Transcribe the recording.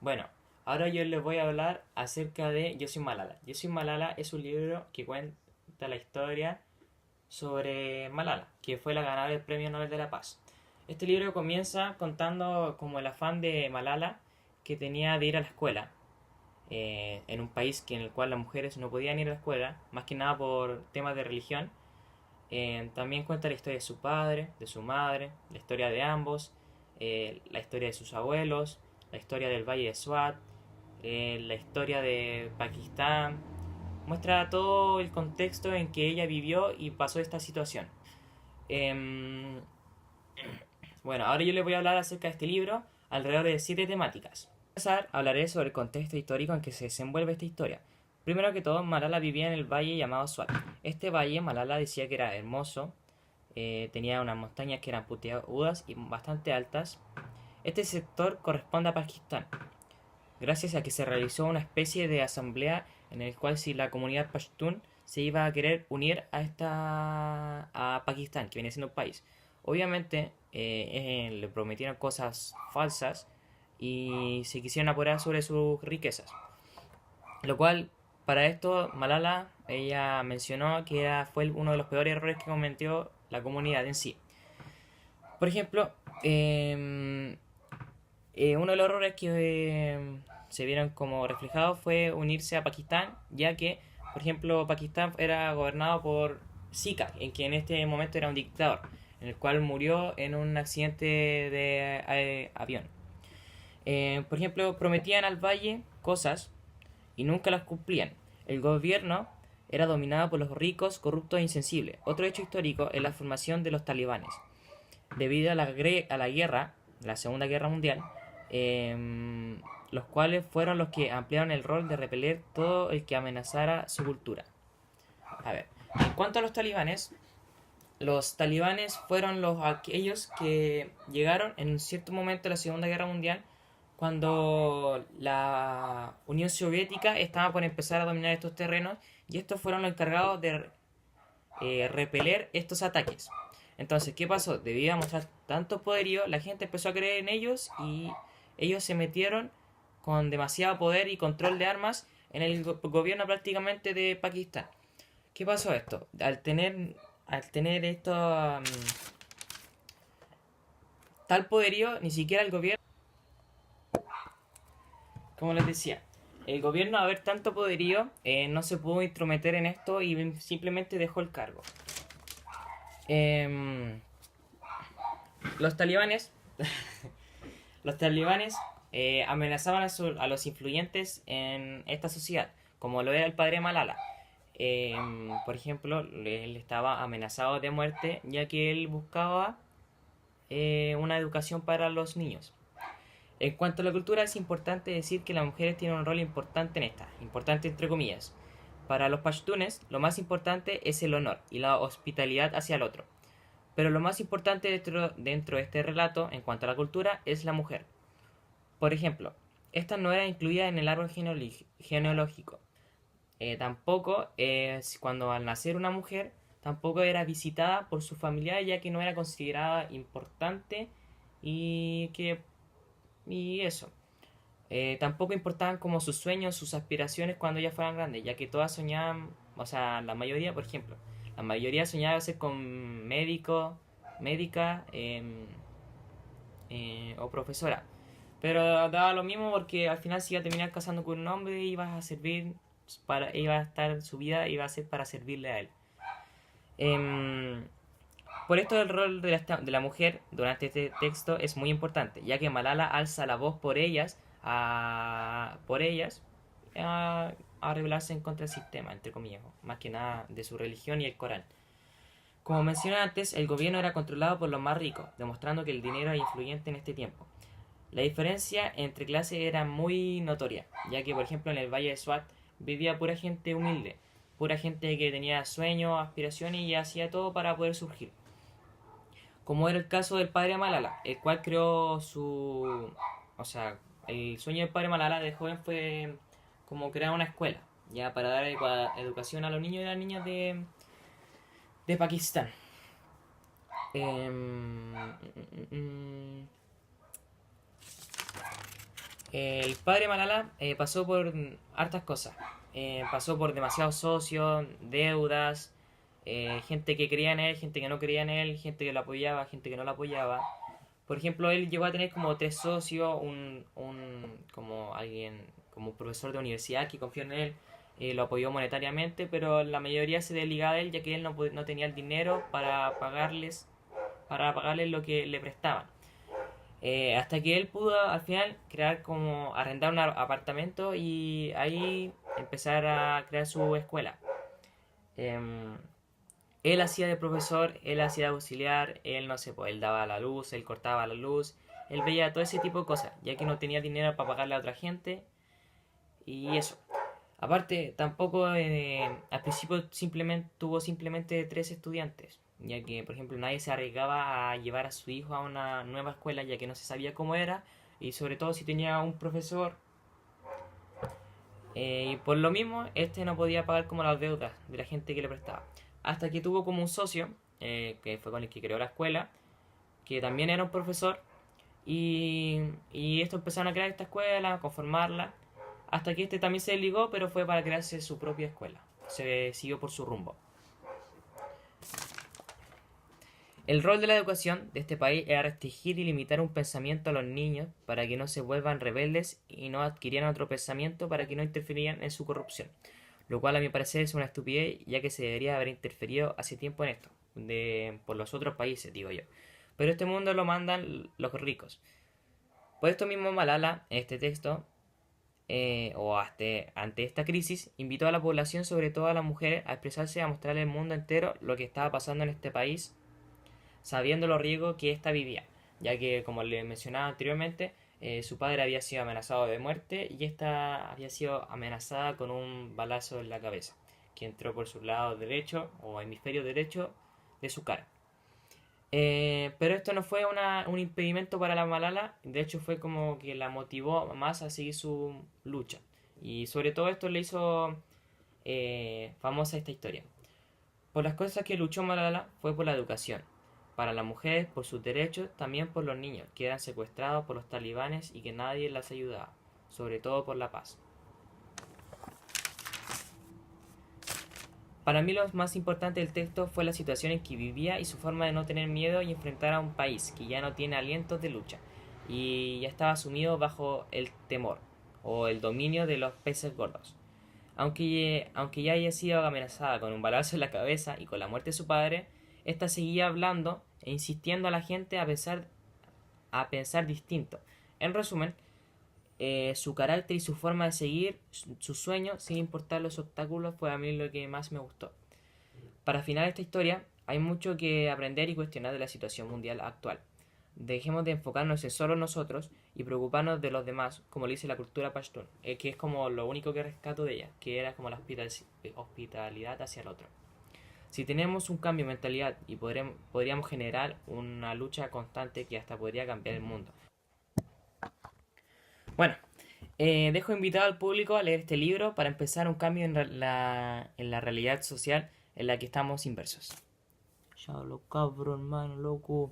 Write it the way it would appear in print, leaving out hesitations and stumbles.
Bueno, ahora yo les voy a hablar acerca de Yo soy Malala. Yo soy Malala es un libro que cuenta la historia sobre Malala, que fue la ganadora del Premio Nobel de la Paz. Este libro comienza contando como el afán de Malala que tenía de ir a la escuela, en un país en el cual las mujeres no podían ir a la escuela, más que nada por temas de religión. También cuenta la historia de su padre, de su madre, la historia de ambos, la historia de sus abuelos, la historia del Valle de Swat, la historia de Pakistán. Muestra todo el contexto en que ella vivió y pasó esta situación. Em, bueno, ahora yo les voy a hablar acerca de este libro alrededor de 7 temáticas. Para empezar, hablaré sobre el contexto histórico en que se desenvuelve esta historia. Primero que todo, Malala vivía en el valle llamado Swat. Este valle, Malala decía que era hermoso, tenía unas montañas que eran puntiagudas y bastante altas. Este sector corresponde a Pakistán, gracias a que se realizó una especie de asamblea en el cual si la comunidad pashtun se iba a querer unir a Pakistán, que viene siendo un país. Obviamente le prometieron cosas falsas y se quisieron apurar sobre sus riquezas. Lo cual, para esto, Malala, ella mencionó que fue uno de los peores errores que cometió la comunidad en sí. Por ejemplo, uno de los errores que se vieron como reflejados fue unirse a Pakistán, ya que, por ejemplo, Pakistán era gobernado por Sika, en que en este momento era un dictador, en el cual murió en un accidente de avión. Por ejemplo, prometían al valle cosas y nunca las cumplían. El gobierno era dominado por los ricos, corruptos e insensibles. Otro hecho histórico es la formación de los talibanes. Debido a la guerra, la Segunda Guerra Mundial, los cuales fueron los que ampliaron el rol de repeler todo el que amenazara su cultura. A ver, en cuanto a los talibanes fueron aquellos que llegaron en un cierto momento de la Segunda Guerra Mundial cuando la Unión Soviética estaba por empezar a dominar estos terrenos y estos fueron los encargados de repeler estos ataques. Entonces, ¿qué pasó? Debido a mostrar tanto poderío, la gente empezó a creer en ellos y ellos se metieron con demasiado poder y control de armas en el gobierno prácticamente de Pakistán. ¿Qué pasó esto? Al tener esto tal poderío, ni siquiera el gobierno, como les decía, el gobierno a ver tanto poderío no se pudo intrometer en esto y simplemente dejó el cargo. Em, los talibanes Los talibanes amenazaban a los influyentes en esta sociedad, como lo era el padre Malala. Por ejemplo, él estaba amenazado de muerte ya que él buscaba una educación para los niños. En cuanto a la cultura, es importante decir que las mujeres tienen un rol importante en esta, importante entre comillas. Para los pashtunes, lo más importante es el honor y la hospitalidad hacia el otro. Pero lo más importante dentro de este relato, en cuanto a la cultura, es la mujer. Por ejemplo, esta no era incluida en el árbol genealógico. Tampoco, cuando al nacer una mujer, tampoco era visitada por su familia ya que no era considerada importante y y eso. Tampoco importaban como sus sueños, sus aspiraciones cuando ellas fueran grandes, ya que todas soñaban, o sea, la mayoría, por ejemplo, la mayoría soñaba ser con médico, médica o profesora. Pero daba lo mismo porque al final se iba a terminar casando con un hombre y ibas a servir iba a estar su vida iba a ser para servirle a él. Em, por esto el rol de la mujer durante este texto es muy importante, ya que Malala alza la voz por ellas a rebelarse en contra del sistema, entre comillas, más que nada de su religión y el Corán. Como mencioné antes, el gobierno era controlado por los más ricos, demostrando que el dinero era influyente en este tiempo. La diferencia entre clases era muy notoria, ya que por ejemplo en el Valle de Swat vivía pura gente humilde, pura gente que tenía sueños, aspiraciones y hacía todo para poder surgir. Como era el caso del padre Malala, el cual creó su... O sea, el sueño del padre Malala de joven fue como crear una escuela, ya para dar educación a los niños y las niñas de Pakistán. Em, mm, mm, mm. El padre Malala pasó por hartas cosas. Pasó por demasiados socios, deudas, gente que creía en él, gente que no creía en él, gente que lo apoyaba, gente que no lo apoyaba. Por ejemplo, él llegó a tener como tres socios, como alguien, como un profesor de universidad que confió en él, lo apoyó monetariamente, pero la mayoría se desligaba de él ya que él no tenía el dinero para pagarles lo que le prestaban. Hasta que él pudo al final crear como arrendar un apartamento y ahí empezar a crear su escuela. Em, Él hacía de profesor, él hacía de auxiliar, él no sé, pues él daba la luz, él cortaba la luz, él veía todo ese tipo de cosas, ya que no tenía dinero para pagarle a otra gente y eso. Aparte, tampoco al principio tuvo simplemente tres estudiantes, ya que, por ejemplo, nadie se arriesgaba a llevar a su hijo a una nueva escuela, ya que no se sabía cómo era, y sobre todo si tenía un profesor. Y por lo mismo, este no podía pagar como las deudas de la gente que le prestaba. Hasta que tuvo como un socio, que fue con el que creó la escuela, que también era un profesor, y esto empezaron a crear esta escuela, a conformarla, hasta que este también se desligó, pero fue para crearse su propia escuela. Se siguió por su rumbo. El rol de la educación de este país era restringir y limitar un pensamiento a los niños para que no se vuelvan rebeldes y no adquirieran otro pensamiento para que no interfirieran en su corrupción. Lo cual a mi parecer es una estupidez ya que se debería haber interferido hace tiempo en esto, por los otros países, digo yo. Pero este mundo lo mandan los ricos. Por esto mismo Malala, en este texto, ante esta crisis, invitó a la población, sobre todo a las mujeres, a expresarse, a mostrarle al mundo entero lo que estaba pasando en este país, sabiendo los riesgos que ésta vivía, ya que, como le mencionaba anteriormente, su padre había sido amenazado de muerte y ésta había sido amenazada con un balazo en la cabeza, que entró por su lado derecho o hemisferio derecho de su cara. Pero esto no fue un impedimento para la Malala, de hecho fue como que la motivó más a seguir su lucha. Y sobre todo esto le hizo famosa esta historia. Por las cosas que luchó Malala fue por la educación, para las mujeres, por sus derechos, también por los niños, que eran secuestrados por los talibanes y que nadie las ayudaba, sobre todo por la paz. Para mí lo más importante del texto fue la situación en que vivía y su forma de no tener miedo y enfrentar a un país que ya no tiene alientos de lucha y ya estaba sumido bajo el temor o el dominio de los peces gordos. Aunque ya haya sido amenazada con un balazo en la cabeza y con la muerte de su padre, esta seguía hablando e insistiendo a la gente a pensar distinto. En resumen, su carácter y su forma de seguir su sueño sin importar los obstáculos fue a mí lo que más me gustó. Para final esta historia, hay mucho que aprender y cuestionar de la situación mundial actual. Dejemos de enfocarnos en solo nosotros y preocuparnos de los demás, como le dice la cultura pashtun, que es como lo único que rescato de ella, que era como la hospitalidad hacia el otro. Si tenemos un cambio de mentalidad y podríamos generar una lucha constante que hasta podría cambiar el mundo. Bueno, dejo invitado al público a leer este libro para empezar un cambio en la realidad social en la que estamos inversos. Chao, lo cabrón, man, loco.